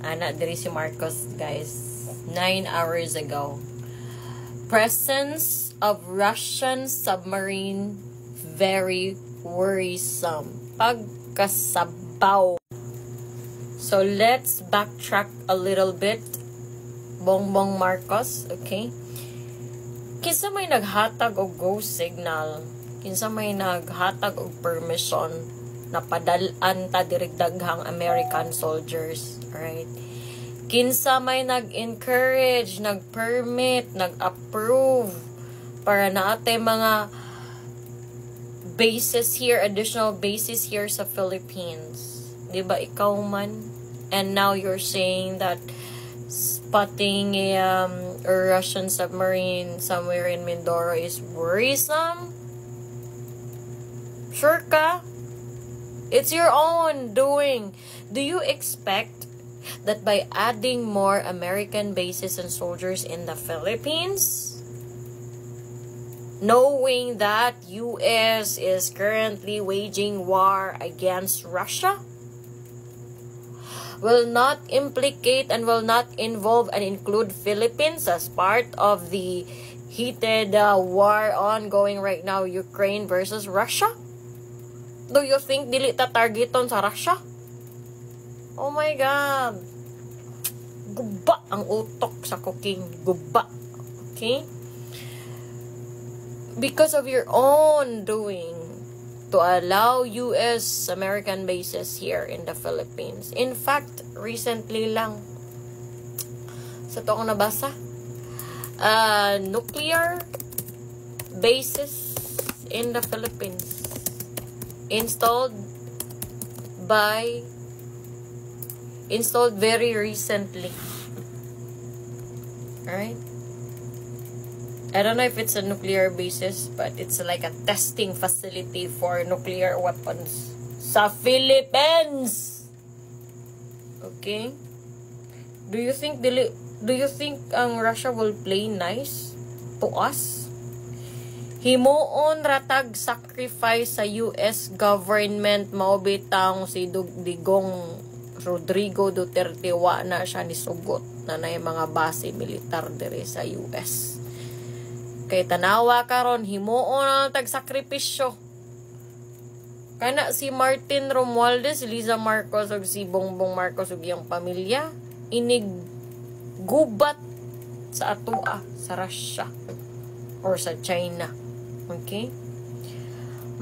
Ana, diri si Marcos, guys. 9 hours ago. Presence of Russian submarine very worrisome. Pagkasabaw. So, let's backtrack a little bit. Bongbong Marcos, okay? Kinsa may naghatag og go signal, kinsa may naghatag og permission na padalan ta direk daghang American soldiers, alright? Kinsa may nag-encourage, nag-permit, nag-approve para naatay mga bases here, additional bases here sa Philippines. Diba ikaw man? And now you're saying that spotting a Russian submarine somewhere in Mindoro is worrisome? Sure ka? It's your own doing. Do you expect that by adding more American bases and soldiers in the Philippines, knowing that US is currently waging war against Russia, will not implicate and will not involve and include Philippines as part of the heated war ongoing right now, Ukraine versus Russia? Do you think dili ta targeton sa Russia? Oh my God. Guba ang utok sa cooking. Guba. Okay? Because of your own doing to allow US American bases here in the Philippines. In fact, recently lang, sa to akong nabasa, nuclear bases in the Philippines installed very recently. Alright? I don't know if it's a nuclear basis, but it's like a testing facility for nuclear weapons sa Philippines. Okay? Do you think ang Russia will play nice to us? Himuon ratag sacrifice sa US government mao bitang si Digong Rodrigo Duterte wa na siya nisugot na nay mga base militar diri sa US. Kay tanawa karon himuon na tag-sakripisyo. Kana si Martin Romualdez, Liza Marcos ug si Bongbong Marcos ug iyang pamilya inig gubat sa atua sa Russia or sa China. Okay?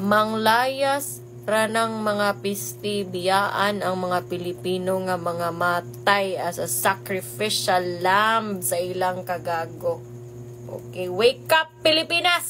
Manglayas ranang mga pisti biyaan ang mga Pilipino nga mga matay as a sacrificial lamb sa ilang kagago. Okay, wake up Pilipinas!